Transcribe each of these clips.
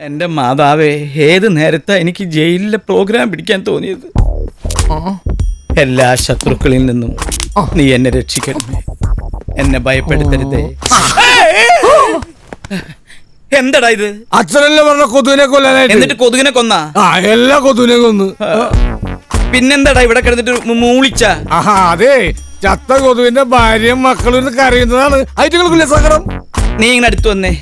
എന്റെ മാതാവേ, ഏത് നേരത്താ എനിക്ക് ജയിലിലെ പ്രോഗ്രാം പിടിക്കാൻ തോന്നിയത്? എല്ലാ ശത്രുക്കളിൽ നിന്നും നീ എന്നെ രക്ഷിക്കണമേ, എന്നെ ഭയപ്പെടുത്തരുതേ. എന്താടാ ഇത്? അച്ഛനല്ലേ പറഞ്ഞ കൊതുവിനെ കൊല്ലാനായിട്ട്. എന്നിട്ട് കൊതുകിനെ കൊന്നാ? എല്ലാ കൊതുവിനെ കൊന്നു. പിന്നെന്താടാ ഇവിടെ കിടന്നിട്ട് മൂളിച്ച? അതെ, ചത്ത കൊതുവിന്റെ ഭാര്യയും മക്കളും കരയുന്നതാണ്. ഐറ്റുകൾക്കില്ല സങ്കടം. നീ ഇങ്ങനെ അടുത്ത് വന്നേ.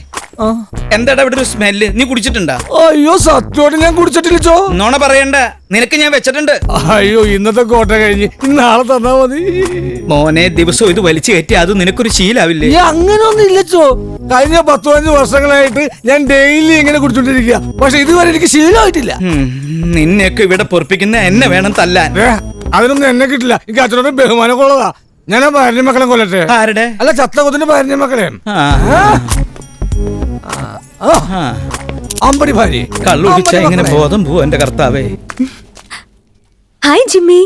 എന്താടാ ഇവിടെ ഒരു സ്മെല്ല്? നീ കുടിച്ചിട്ടുണ്ടാ? അയ്യോ സത്യമായിട്ട് ഞാൻ കുടിച്ചിട്ടില്ലോ. നോണ പറയണ്ട, നിനക്ക് ഞാൻ വെച്ചിട്ടുണ്ട്. അയ്യോ ഇന്നത്തെ കോട്ട കഴിഞ്ഞ് നാളെ തന്നാ മതി. മോനെ, ദിവസവും ഇത് വലിച്ചു കയറ്റി അത് നിനക്കൊരു ശീലാവില്ലേ? അങ്ങനെയൊന്നും ഇല്ലച്ചോ. കഴിഞ്ഞ 10-15 വർഷങ്ങളായിട്ട് ഞാൻ ഡെയിലി ഇങ്ങനെ കുടിച്ചോണ്ടിരിക്കുക. പക്ഷെ ഇതുവരെ എനിക്ക് ശീലമായിട്ടില്ല. നിന്നെയൊക്കെ ഇവിടെ പൊറപ്പിക്കുന്ന എന്നെ വേണം തല്ലാൻ. അതിനൊന്നും എന്നെ കിട്ടില്ല. എനിക്ക് അച്ഛനോട് ബഹുമാനം ഉള്ളതാ. ഞാൻ ആ ഭാര്യ മക്കളെ കൊല്ലട്ടെ. ആരുടെ? അല്ല, ചത്ത കൊതിന്റെ ഭാര്യ മക്കളെ. അമ്പടി ഭാര്യ കള്ളുടിച്ച ഇങ്ങനെ ബോധം പോവും എന്റെ കർത്താവേ. Hi Jimmy.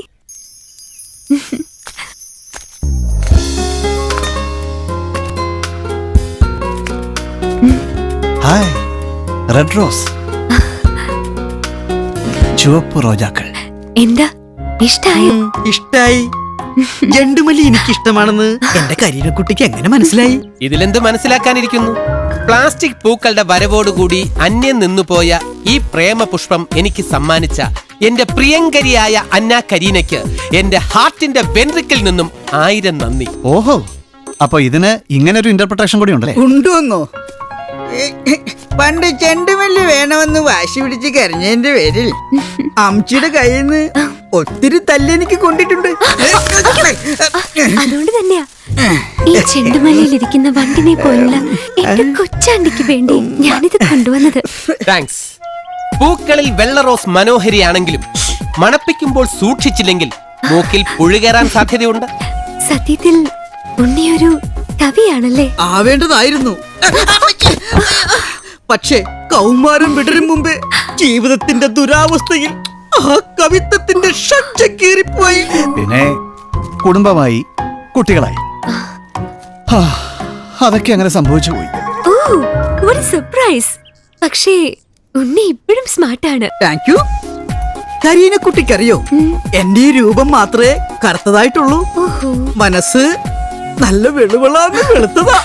Hi red rose, ചുവപ്പ് റോജാക്കൾ. എന്താ ഇഷ്ടായോ? ഇഷ്ടായി. ജണ്ടുമല്ലി എനിക്ക് ഇഷ്ടമാണെന്ന് എന്റെ കരീനക്കുട്ടിക്ക് എങ്ങനെ മനസ്സിലായി? ഇതിലെന്ത് മനസ്സിലാക്കാനിരിക്കുന്നു? പ്ലാസ്റ്റിക് പൂക്കളുടെ വരവോടുകൂടി അന്യം നിന്നുപോയ ഈ പ്രേമ പുഷ്പം എനിക്ക് സമ്മാനിച്ച എന്റെ പ്രിയങ്കരിയായ അന്ന കരീനയ്ക്ക് എന്റെ ഹാർട്ടിന്റെ വെൻട്രിക്കിൽ നിന്നും 1000 നന്ദി. ഓഹോ, അപ്പൊ ഇതിന് ഇങ്ങനൊരു ഇന്റർപ്രിട്ടേഷൻ കൂടി ഉണ്ടല്ലേ? ഉണ്ടോന്നോ? പണ്ട് ചെണ്ടുമല്ലി വേണമെന്ന് വാശി പിടിച്ച് കരഞ്ഞതിന്റെ പേരിൽ അമ്മച്ചിയുടെ കയ്യിൽ നിന്ന് ഒത്തിരി തല്ലെനിക്ക് കൊണ്ടിട്ടുണ്ട്. അതുകൊണ്ട് തന്നെയാ ഈ ചെണ്ടുമലയിലിരിക്കുന്ന വണ്ടിനെ പോലുള്ള എന്റെ കൊച്ചാണ്ടിക്ക് വേണ്ടി ഞാനിത് കൊണ്ടുവന്നത്. താങ്ക്സ്. പൂക്കളിൽ വെള്ള റോസ് മനോഹരിയാണെങ്കിലും മണപ്പിക്കുമ്പോൾ സൂക്ഷിച്ചില്ലെങ്കിൽ മൂക്കിൽ പുഴുകേറാൻ സാധ്യതയുണ്ട്. സത്യത്തിൽ ഉണ്ണിയൊരു കവിയാണല്ലേ? ആവേണ്ടതായിരുന്നു. പക്ഷേ കൗമാരം വിടരും മുമ്പേ ജീവിതത്തിന്റെ ദുരാവസ്ഥയിൽ ആ കവിത്വത്തിന്റെ ഷഡ്ജ കീറിപ്പോയി. പിന്നെ കുടുംബമായി, കുട്ടികളായി, അതൊക്കെ അങ്ങനെ സംഭവിച്ചു പോയി. ഓ, what a surprise. പക്ഷേ ഉണ്ണി ഇപ്പോഴും സ്മാർട്ടാണ്. Thank you. കരീനക്കുട്ടിക്കറിയോ, എന്റെ ഈ രൂപം മാത്രമേ കറുത്തതായിട്ടുള്ളൂ. മനസ്സ് നല്ല വെളുവിളാന്ന് വെളുത്തതാ.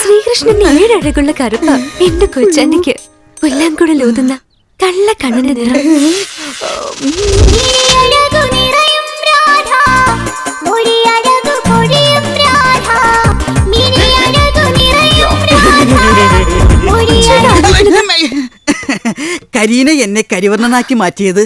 ശ്രീകൃഷ്ണന്റെ 7 അഴകുള്ള കറുപ്പ എന്റെ കൊച്ചാണ്ടിക്ക്. പുല്ലാങ്കുഴൽ ഊതുന്ന കള്ള കണ്ണന്റെ നിറം. കരീന എന്നെ കരിവർണ്ണനാക്കി മാറ്റിയത്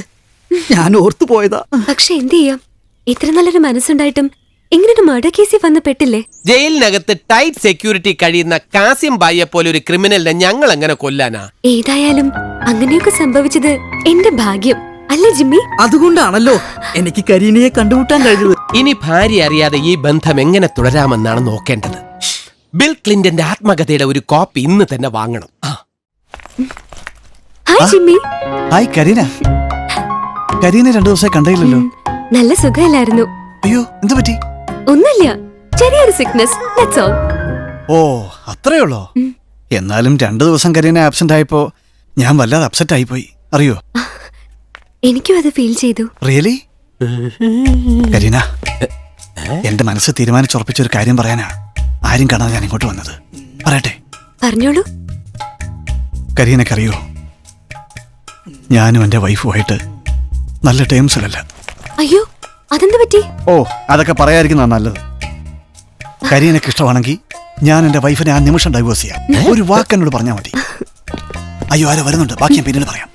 ഞാൻ ഓർത്തു പോയതാ. പക്ഷെ എന്ത് ചെയ്യാം, ഇത്ര നല്ലൊരു മനസ്സുണ്ടായിട്ടും ഇങ്ങനൊരു മർഡർ കേസിൽ വന്ന് പെട്ടില്ലേ? ജയിലിനകത്ത് ടൈറ്റ് സെക്യൂരിറ്റി കഴിയുന്ന കാസിം ബായിയെ പോലെ ഒരു ക്രിമിനലിനെ ഞങ്ങൾ എങ്ങനെ കൊല്ലാനാ? ഏതായാലും അങ്ങനെയൊക്കെ സംഭവിച്ചത് എന്റെ ഭാഗ്യം അല്ലേ ജിമ്മി? അതുകൊണ്ടാണല്ലോ എനിക്ക് കരീനയെ കണ്ടുമുട്ടാൻ കഴിഞ്ഞത്. ഇനി ഭാര്യ അറിയാതെ ഈ ബന്ധം എങ്ങനെ തുടരാമെന്നാണ് നോക്കേണ്ടത്. ബിൽ ക്ലിന്റന്റെ ആത്മകഥയുടെ ഒരു കോപ്പി ഇന്ന് തന്നെ വാങ്ങണം. Hi Jimmy. Hi Kareena. Kareena 2 ദിവസമായി കണ്ടില്ലല്ലോ. നല്ല സുഖമില്ലായിരുന്നു. അയ്യോ, എന്ത് പറ്റി? ഒന്നുമില്ല, ചെറിയൊരു സിക്നസ്, ദാറ്റ്സ് ഓൾ. ഓ, അത്രേ ഉള്ളോ? എന്നാലും 2 ദിവസം കരീന ആബ്സെന്റ് ആയപ്പോ ഞാൻ വല്ലാതെ അപ്സെറ്റ് ആയിപ്പോയി, അറിയോ? എനിക്കും അത് ഫീൽ ചെയ്തു. റിയലി? കരീന, എന്റെ മനസ്സ് തീരുമാനിച്ചുറപ്പിച്ചൊരു കാര്യം പറയാനാ ആരും കാണാതെ ഞാൻ ഇങ്ങോട്ട് വന്നത്. പറയട്ടെ? പറഞ്ഞോളൂ. കരീനക്കറിയോ, ഞാനും എന്റെ വൈഫുമായിട്ട് നല്ല ടേംസിലല്ല. അയ്യോ, അതെന്ത് പറ്റി? ഓ, അതൊക്കെ പറയാതിരിക്കുന്നതാണ് നല്ലത്. കരീനക്ക് ഇഷ്ടമാണെങ്കിൽ ഞാൻ എന്റെ വൈഫിനെ ആ നിമിഷം ഡൈവേഴ്സ് ചെയ്യാം. ഒരു വാക്ക് എന്നോട് പറഞ്ഞാൽ മതി. അയ്യോ, ആരോ വരുന്നുണ്ട്, ബാക്കി ഞാൻ പിന്നീട് പറയാം.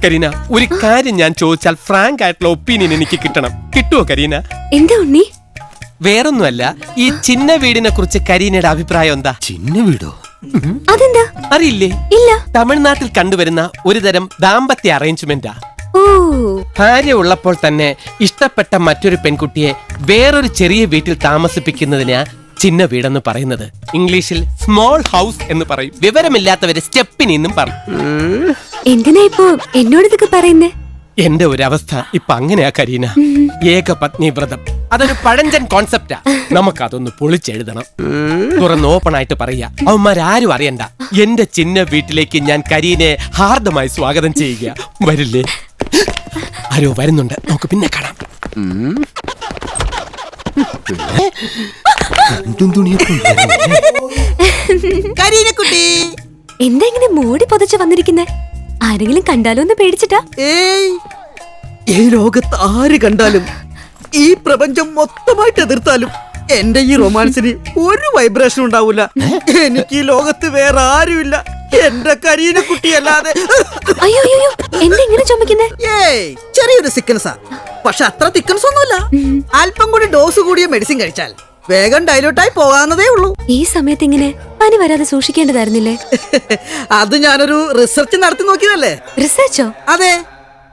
കരീന, ഒരു കാര്യം ഞാൻ ചോദിച്ചാൽ ഫ്രാങ്ക് ആയിട്ടുള്ള ഒപ്പീനിയൻ എനിക്ക് കിട്ടണം. കിട്ടുവോ കരീന? എന്താ ഉണ്ണി? വേറൊന്നുമല്ല, ഈ ചിന്ന വീടിനെ കുറിച്ച് കരീനയുടെ അഭിപ്രായം എന്താ? ചിന്ന വീടോ? അതെന്താ? അറിയില്ലേ? ഇല്ല. തമിഴ്നാട്ടിൽ കണ്ടുവരുന്ന ഒരു തരം ദാമ്പത്യ അറേഞ്ച്മെന്റാ. ഓ, ഭാര്യ ഉള്ളപ്പോൾ തന്നെ ഇഷ്ടപ്പെട്ട മറ്റൊരു പെൺകുട്ടിയെ വേറൊരു ചെറിയ വീട്ടിൽ താമസിപ്പിക്കുന്നതിനാ ചിന്ന വീടെന്ന് പറയുന്നത്. ഇംഗ്ലീഷിൽ സ്മോൾ ഹൗസ് എന്ന് പറയും. വിവരമില്ലാത്തവര് സ്റ്റെപ്പിനി എന്നും പറയും. എന്തിനാ ഇപ്പോ എന്നോട് ഇതൊക്കെ പറയുന്നേ? എന്റെ ഒരു അവസ്ഥ ഇപ്പൊ അങ്ങനെയാ കരീന. ഏക പത്നി വ്രതം. അതൊരു പഴഞ്ചൻ കോൺസെപ്റ്റാ. നമുക്കതൊന്ന് പൊളിച്ചെഴുതണം. തുറന്ന് ഓപ്പൺ ആയിട്ട് പറയാ, അവന്മാരാരും അറിയണ്ട. എന്റെ ചിന്ന വീട്ടിലേക്ക് ഞാൻ കരീനെ ഹാർദമായി സ്വാഗതം ചെയ്യുക. വരില്ലേ? ആരോ വരുന്നുണ്ട്, നമുക്ക് പിന്നെ കാണാം. കരീനക്കുട്ടി, എന്താ ഇങ്ങനെ മൂടി പൊതച്ച് വന്നിരിക്കുന്നെ? ആരെങ്കിലും കണ്ടാലോ എന്ന് പേടിച്ചിട്ടാ? ഏയ്, ഈ ലോകത്ത് ആര് കണ്ടാലും, ഈ പ്രപഞ്ചം മൊത്തമായിട്ട് എതിർത്താലും എന്റെ ഈ റൊമാൻസിന് ഒരു വൈബ്രേഷൻ ഉണ്ടാവൂല. എനിക്ക് ഈ ലോകത്ത് വേറെ ആരുമില്ല, എന്റെ കരീനക്കുട്ടി അല്ലാതെ. അയ്യോ അയ്യോ, എന്താ ഇങ്ങനെ ചുമക്കുന്നേ? ഏയ്, ചെറിയൊരു സിക്കൻസാ. പക്ഷെ അത്ര തിക്കൻസ് ഒന്നുമില്ല. അല്പം കൂടി ഡോസ് കൂടിയ മെഡിസിൻ കഴിച്ചാൽ വേഗം ഡൈലൂട്ടായി പോകാവുന്നതേ ഉള്ളൂ. ഈ സമയത്ത് ഇങ്ങനെ പനി വരാതെ സൂക്ഷിക്കേണ്ടതായിരുന്നില്ലേ? അത് ഞാനൊരു റിസർച്ച് നടത്തി നോക്കിയതല്ലേ. റിസർച്ചോ? അതെ,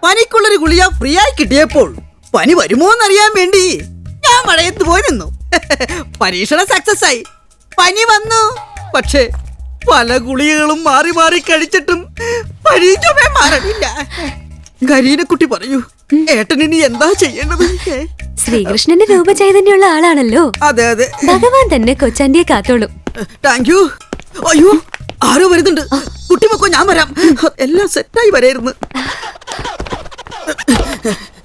പനിക്കുള്ളൊരു ഗുളിക ഫ്രീ ആയി കിട്ടിയപ്പോൾ പനി വരുമോ എന്നറിയാൻ വേണ്ടി ഞാൻ മഴയത്ത് പോയി നിന്നു. പരീക്ഷണം സക്സസ് ആയി, പനി വന്നു. പക്ഷേ പല ഗുളികകളും മാറി മാറി കഴിച്ചിട്ടും പനി ചുമ മാറണില്ല. കരീനക്കുട്ടി പറയൂ, ഏട്ടൻ ഇനി എന്താ ചെയ്യേണ്ടത്? ശ്രീകൃഷ്ണന്റെ രൂപചൈതന്യമുള്ള ആളാണല്ലോ. അതെ അതെ, ഭഗവാൻ തന്നെ കൊച്ചാണ്ടിയെ കാത്തോളും. Thank you. അയ്യോ, ആരോ വരുന്നുണ്ട്. കുട്ടിമക്കോ, ഞാൻ വരാം. എല്ലാം സെറ്റായി വരായിരുന്നു.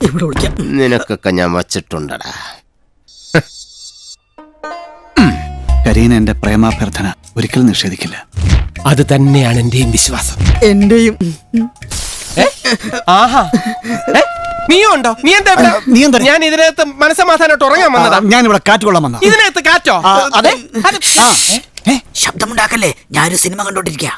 ഇവിടെ വിളിക്കാം. നിനക്കൊക്കെ ഞാൻ വച്ചിട്ടുണ്ടടാ. കരീന എന്റെ പ്രേമാഭ്യർത്ഥന ഒരിക്കലും നിഷേധിക്കില്ല. അത് തന്നെയാണ് എന്റെയും വിശ്വാസം. എന്റെയും. ആഹാ, നീയും ഉണ്ടോ? നീ എന്താ ഇവിടെ? നീ എന്താ? ഞാൻ ഇതിനകത്ത് മനസ്സമാധാനമായിട്ട് ഉറങ്ങാൻ വന്നതാ. ഞാനിവിടെ കാറ്റുകൊള്ളാൻ വന്ന. ഇതിനകത്ത് കാറ്റോ? അതെ. ശബ്ദമുണ്ടാക്കല്ലേ, ഞാനൊരു സിനിമ കണ്ടോണ്ടിരിക്കുക.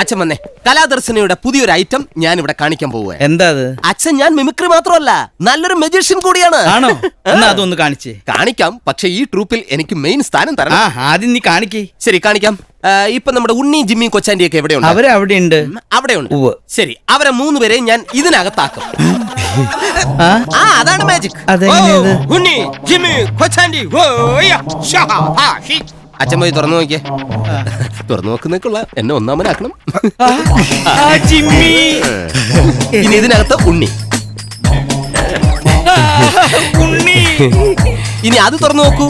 അച്ഛൻ വന്നേ. കലാദർശനയുടെ പുതിയൊരു ഐറ്റം ഞാൻ ഇവിടെ കാണിക്കാൻ പോവുക. എന്താ അത്? അച്ഛൻ ഞാൻ മിമിക്രി മാത്രമല്ല, നല്ലൊരു മജീഷ്യൻ കൂടിയാണ്. ആണോ? എന്നാ അതൊന്ന് കാണിച്ചേ. കാണിക്കാം, പക്ഷെ ഈ ട്രൂപ്പിൽ എനിക്ക് മെയിൻ സ്ഥാനം ആ, തരണം. ആദ്യം നീ കാണിക്കേ. ശരി, കാണിക്കാം. ഇപ്പൊ നമ്മുടെ ഉണ്ണി, ജിമ്മി, കൊച്ചാൻഡിയൊക്കെ എവിടെയുണ്ട്? അവരെ അവിടെ ഉണ്ട്. അവിടെയുണ്ട്. ഉവ്വ്. ശരി, അവരെ 3 പേരെ ഞാൻ ഇതിനകത്താക്കും. ആ, അതാണ് മാജിക്. അതെങ്ങനെയത്? ഉണ്ണി, ജിമ്മി, കൊച്ചാൻഡി. അച്ഛൻ പോയി തുറന്നു നോക്കിയേ. തുറന്നു നോക്കുന്നേക്കുള്ള എന്നെ ഒന്നാമനാക്കണം. ജിമ്മി, ഇനി ഇതിനകത്ത് ഉണ്ണി. ഉണ്ണി. ഇനി അത് തുറന്നു നോക്കൂ.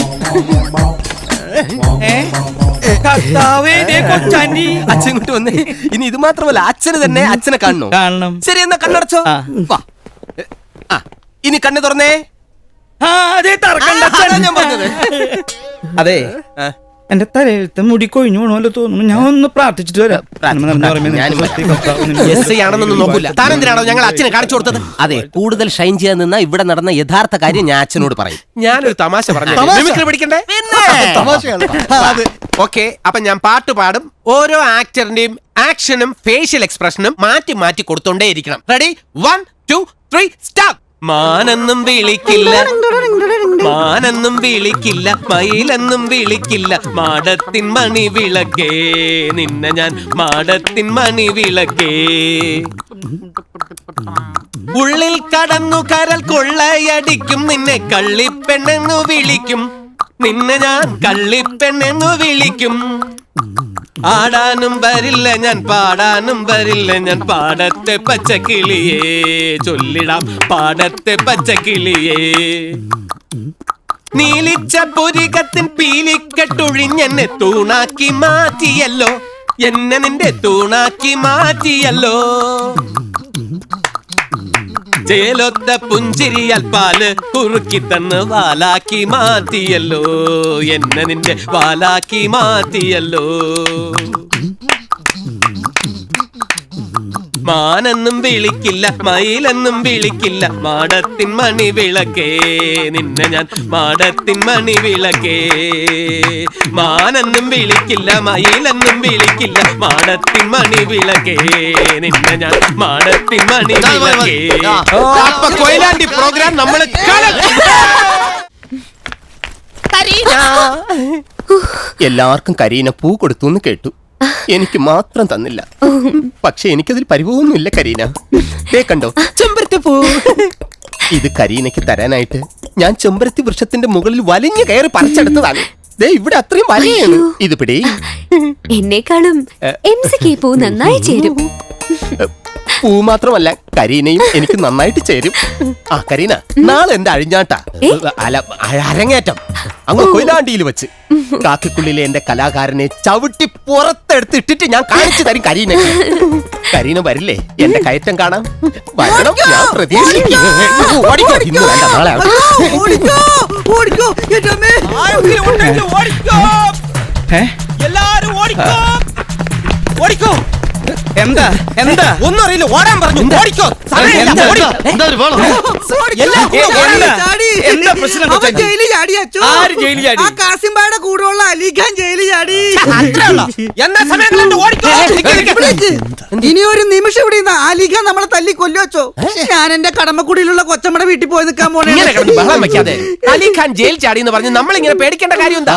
കർത്താവേ, ദേ കൊച്ചാണ്ടി. അച്ഛൻ ഇങ്ങോട്ട് വന്നേ. ഇനി ഇത് മാത്രമല്ല, അച്ഛന് തന്നെ അച്ഛനെ കാണണോ? കാണണം. ശരി, എന്നാ കണ്ണടച്ചോ. ആ. വാ. ആ, ഇനി കണ്ണ് തുറന്നേ. ആ, അതേ തറക്കണ്ട. അതാ ഞാൻ പറഞ്ഞത്. അതെ, എന്റെ തലയിലത്തെ മുടി കൊഴിഞ്ഞു പോണല്ലോ തോന്നുന്നു. ഞാൻ ഒന്ന് പ്രാർത്ഥിച്ചിട്ട് വരാം. ആണെന്നൊന്നും നോക്കൂല. താനെന്തിനാണോ ഞങ്ങൾ അച്ഛനെ കാണിച്ചു കൊടുത്തത്? അതെ, കൂടുതൽ ഷൈൻ ചെയ്യാൻ നിന്ന ഇവിടെ നടന്ന യഥാർത്ഥ കാര്യം ഞാൻ അച്ഛനോട് പറയും. ഞാനൊരു തമാശ പറഞ്ഞു. പഠിക്കണ്ടേ? ഓക്കെ, അപ്പൊ ഞാൻ പാട്ട് പാടും. ഓരോ ആക്ടറിന്റെയും ആക്ഷനും ഫേഷ്യൽ എക്സ്പ്രഷനും മാറ്റി മാറ്റി കൊടുത്തോണ്ടേ ഇരിക്കണം. റെഡി? 1 2 3 സ്റ്റാർട്ട്. മാനെന്നും വിളിക്കില്ല, മാനെന്നും വിളിക്കില്ല, മയിലെന്നും വിളിക്കില്ല, മാടത്തിൻ മണി വിളക്കേ, നിന്നെ ഞാൻ മാടത്തിൻ മണി വിളക്കേ. ഉള്ളിൽ കടന്നു കരൽ കൊള്ളയടിക്കും, നിന്നെ കള്ളിപ്പെണ്ണെന്നു വിളിക്കും, നിന്നെ ഞാൻ കള്ളിപ്പെണ്ണെന്നു വിളിക്കും. ആടാനും വരില്ല ഞാൻ, പാടാനും വരില്ല ഞാൻ, പാടത്തെ പച്ചക്കിളിയേ, ചൊല്ലിടാം പാടത്തെ പച്ചക്കിളിയേ. നീലിച്ച പുരികത്തിൻ പീലിക്കെട്ടൊഴിഞ്ഞെന്നെ തൂണാക്കി മാറ്റിയല്ലോ, എന്നെ നിന്റെ തൂണാക്കി മാറ്റിയല്ലോ. ചേലൊത്ത പുഞ്ചിരിയാൽ പാല് കുറുക്കി തന്ന് വാലാക്കി മാറ്റിയല്ലോ, എന്നെ നിന്റെ വാലാക്കി മാറ്റിയല്ലോ. മാനെന്നും വിളിക്കില്ല, മയിലെന്നും വിളിക്കില്ല, മാടത്തിൻ മണി വിളക്കേ, നിന്നെ ഞാൻ മാടത്തിൻ മണി വിളക്കേ. മാനെന്നും വിളിക്കില്ല, മയിലെന്നും വിളിക്കില്ല, മാടത്തിൻ മണി വിളക്കേ, നിന്നെ ഞാൻ മാടത്തിൻ മണി വിളക്കേ. അപ്പൊ കൊയിലാണ്ടി പ്രോഗ്രാം നമ്മള് എല്ലാവർക്കും കരീന പൂ കൊടുത്തു എന്ന് കേട്ടു. എനിക്ക് മാത്രം തന്നില്ല. പക്ഷെ എനിക്കതിൽ പരിഭവമൊന്നുമില്ല കരീന. കണ്ടോ ചെമ്പരത്തി പൂ? ഇത് കരീനയ്ക്ക് തരാനായിട്ട് ഞാൻ ചെമ്പരത്തി വൃക്ഷത്തിന്റെ മുകളിൽ വലിഞ്ഞു കയറി പറിച്ചെടുത്തതാണ്. ദേ ഇവിടെ അത്രയും വലിയാണ്. ഇത് പിടി. എന്നെക്കാളും MC പൂ നന്നായി ചേരും. പൂ മാത്രമല്ല കരീനയും എനിക്ക് നന്നായിട്ട് ചേരും. ആ കരീന, നാളെ എന്റെ അഴിഞ്ഞാട്ടാ, അല്ല അരങ്ങേറ്റം അങ്ങ് കൊയിലാണ്ടിയിൽ വെച്ച്. കാക്കിക്കുള്ളിലെ എന്റെ കലാകാരനെ ചവിട്ടി പുറത്തെടുത്തിട്ടിട്ട് ഞാൻ കാണിച്ചു തരും കരീന. കരീന വരില്ലേ എന്റെ കയറ്റം കാണാം? വരണം, ഞാൻ പ്രതീക്ഷിക്കും. ഓടിക്കോ, ഇന്ന് വേണ്ട, നാളെ ഓടിക്കോ, ഓടിക്കോ, എന്റെ അമ്മേ. എല്ലാരും ഓടിക്കോ, ഓടിക്കോ. എന്താ എന്താ ഒന്നും അറിയില്ല, ഓടാൻ പറഞ്ഞു. ഓടിക്കോ, സമയമില്ല, ഓടി. എല്ലാം കൂടെ ഓടി. ചാടി. എന്താ പ്രശ്നം? അവൻ ജയിലിൽ ചാടി അച്ചോ. ആര് ജയിലിൽ ചാടി? ആ കാസിംബായുടെ കൂടെയുള്ള അലിഖാൻ ജയിലിൽ ചാടി. അത്രയുള്ളോ? എന്നാ സമയം കളയണ്ട, ഓടിക്കോ. വിളിക്ക്. ഇനി ഒരു നിമിഷം ഇവിടെ നിന്ന് അലിഖാൻ നമ്മളെ തല്ലി കൊല്ലുവച്ചോ. ഞാൻ എന്റെ കടമക്കുടിയിലുള്ള കൊച്ചമ്മയുടെ വീട്ടിൽ പോയി നിൽക്കാൻ പോണേ. ഇങ്ങനെ കിടന്ന് ബഹളം വെക്കാതെ. അലിഖാൻ ജയിൽ ചാടി എന്ന് പറഞ്ഞ് നമ്മൾ ഇങ്ങനെ പേടിക്കേണ്ട കാര്യം എന്താ?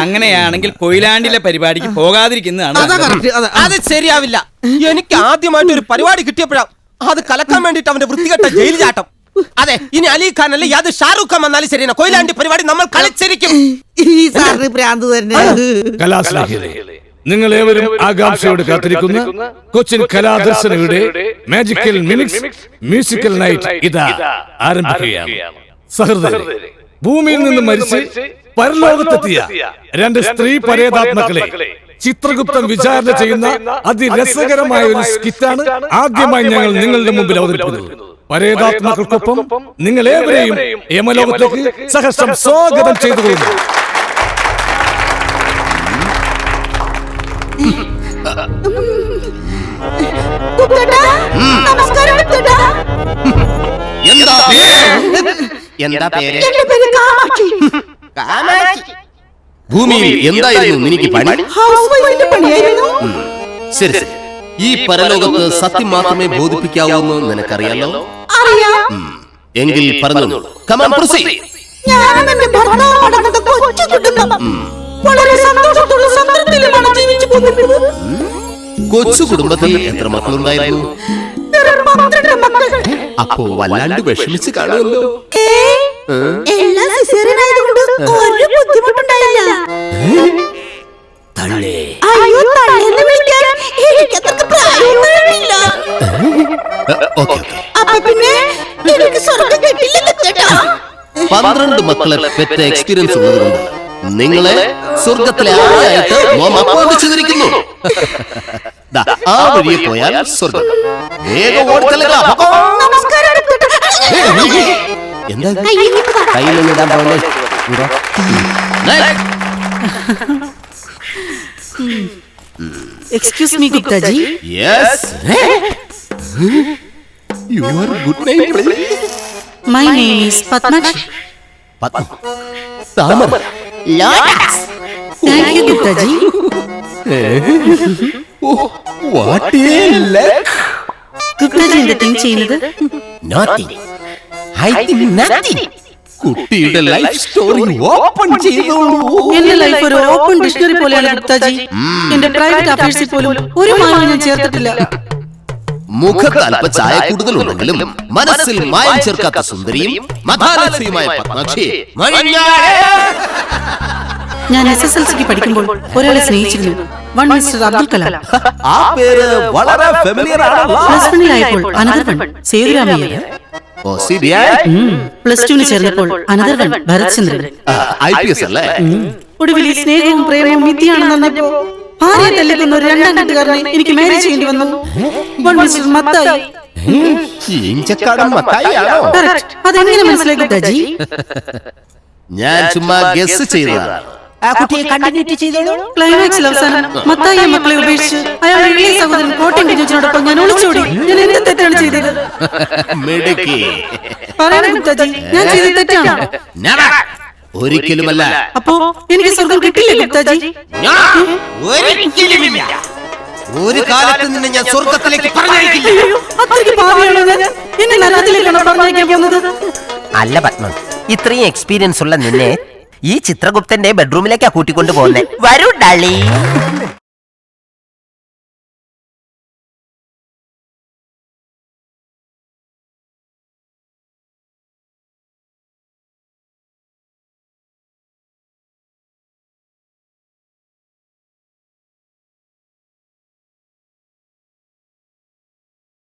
അങ്ങനെയാണെങ്കിൽ കൊയിലാണ്ടിലെ പരിപാടിക്ക് പോകാതിരിക്കുന്നതാണ് അതാ correct. അതാ. അത് ശരിയാവില്ല. എനിക്ക് ആദ്യമായിട്ട് ഒരു പരിപാടി കിട്ടിയപ്പോഴാ അത് കലക്കാൻ വേണ്ടിട്ട് അവന്റെ വൃത്തികെട്ട ജയിൽ ചാട്ടം. അതെ, ഇനി അലിഖാൻ അല്ല അത് ഷാറൂഖ് ഖാൻ വന്നാലും ശരിയാണ്. കൊയിലാണ്ടി പരിപാടി നമ്മൾ കളിച്ചിരിക്കും. ഈ സാറിന് ഭ്രാന്ത് തന്നെ. കലാസ്നേഹികളെ, നിങ്ങൾ ഏവരും ആകാംക്ഷയോട് കാത്തിരിക്കുന്ന കൊച്ചിൻ കലാദർശനയുടെ മാജിക്കൽ മിനിറ്റ്സ് മ്യൂസിക്കൽ നൈറ്റ് ഇതാ ആരംഭിക്കുകയാണ്. സഹൃദയരെ, ഭൂമിയിൽ നിന്ന് മരിച്ച് പരലോകത്തെത്തിയ രണ്ട് സ്ത്രീ പരേതാത്മക്കളെ ചിത്രഗുപ്തൻ വിചാരണ ചെയ്യുന്ന അതിരസകരമായ ഒരു സ്കിറ്റാണ് ആദ്യമായി ഞങ്ങൾ നിങ്ങളുടെ മുമ്പിൽ അവതരിപ്പിക്കുന്നത്. പരേതാത്മകൾക്കൊപ്പം നിങ്ങൾ ഏവരെയും യമലോകത്തേക്ക് സഹർഷം സ്വാഗതം ചെയ്തുകൊള്ളുന്നു. എന്താ പേര്? ഭൂമിയിൽ എന്തായിരുന്നു നിനക്ക് പണി? ശരി ശരി, ഈ പരലോകത്ത് സത്യം മാത്രമേ ബോധിപ്പിക്കാവൂ എന്ന് നിനക്കറിയാലോ? എങ്കിൽ പറഞ്ഞു. Come on, proceed. കൊച്ചു കുടുംബത്തിൽ എത്ര മക്കളുണ്ടായിരുന്നു? അപ്പോ വല്ലാണ്ട് വിഷമിച്ച് കാണുമല്ലോ. തള്ളേ, ഓക്കെ. 12 മക്കളെ പെറ്റ എക്സ്പീരിയൻസ് ഉള്ളതുകൊണ്ട് നിങ്ങളെ സ്വർഗത്തിലെ ആളായിട്ട് അപ്പോയിന്റ് ചെയ്തിരിക്കുന്നു. ആ വഴിയെ പോയാൽ സ്വർഗം. വേഗം ഓടിച്ചെല്ലുക. എന്താ കയ്യിലിടാൻ പോലെ? Excuse me, Gupta ji. Yes. Your good name, please. My name is Padmaji. Padma. Tamar. Lotus. Thank you, Gupta ji. Oh, what a luck. Gupta ji എന്താ തിങ്ക് ചെയ്യുന്നത്? Nothing. I think nothing. കുട്ടിയുടെ life story open ചെയ്തോളൂ. എന്റെ life ഒരു open dictionary പോലെയാണ് ഗുപ്താജി. എന്റെ private അഫയേഴ്സിൽ പോലും ഒരു മായം ഞാൻ ചേർത്തിട്ടില്ല. മുഖത്ത് അല്പ ചായ കൂടുതലുണ്ടെങ്കിലും മനസ്സിൽ മായം ചേർക്കാത്ത സുന്ദരിയും മഥാലക്ഷ്യയുമായ പത്മാക്ഷി. ഞാൻ SSLCക്ക് പഠിക്കുമ്പോൾ ഒരാളെ സ്നേഹിച്ചിരുന്നു. One mister Abdul Kalam. ആ പേര് വളരെ ഫെമിലിയർ ആണല്ലോ. പ്ലസ് വണ്ണിലായപ്പോൾ അനദർ വൺ സേതുരാമയ്യ. ഓ സിബിഐ. പ്ലസ് ടുവിന് ചേർന്നപ്പോൾ another one Bharat Chandran. IPS അല്ലേ? ഒടുവിൽ ഈ സ്നേഹവും പ്രേമവും മിഥ്യയാണെന്ന് പറഞ്ഞപ്പോൾ ഭാര്യയെ തല്ലിക്കുന്ന ഒരു രണ്ടാം കെട്ടുകാരനെ എനിക്ക് മാരേജ് ചെയ്യേണ്ടി വന്നു. One mister Mathai. ഇഞ്ചക്കാടൻ മത്തായിയാണോ? കറക്റ്റ്. അതെങ്ങനെ മനസ്സിലായി ഗുപ്താജി? ഞാൻ ചുമ്മാ ഗസ് ചെയ്തതാണ്. ക്ലൈമാക്സിൽ അവസാനം മത്തായിയെ മക്കളെ ഉപേക്ഷിച്ച് അയാളുടെ ഇളയ സഹോദരൻ കോട്ടയം കുഞ്ഞിനോടൊപ്പം ഞാൻ ഒളിച്ചോടി. ഞാൻ എന്ത് തെറ്റാണ് ചെയ്തത്? മിടുക്കി. പറയണ ഗുപ്താജി, ഞാൻ ചെയ്തത് തെറ്റാണ്? ഒരിക്കലുമല്ല. അപ്പോ എനിക്ക് സ്വർഗം കിട്ടില്ലേ ഗുപ്താജി? ഒരിക്കലുമില്ല. ഒരു കാലത്ത് നിന്നെ ഞാൻ സ്വർഗത്തിലേക്ക് പറഞ്ഞയക്കില്ല. അത്രയ്ക്ക് പാപിയാണോ ഞാൻ? എന്നെ നരകത്തിലേക്കാണോ പറഞ്ഞയക്കാൻ പോകുന്നത്? അല്ല പത്മ, ഇത്രയും എക്സ്പീരിയൻസ് ഉള്ള നിന്നെ ഈ ചിത്രഗുപ്തന്റെ ബെഡ്റൂമിലേക്കാ കൂട്ടിക്കൊണ്ടു പോകുന്നേ. വരൂ ഡാളി.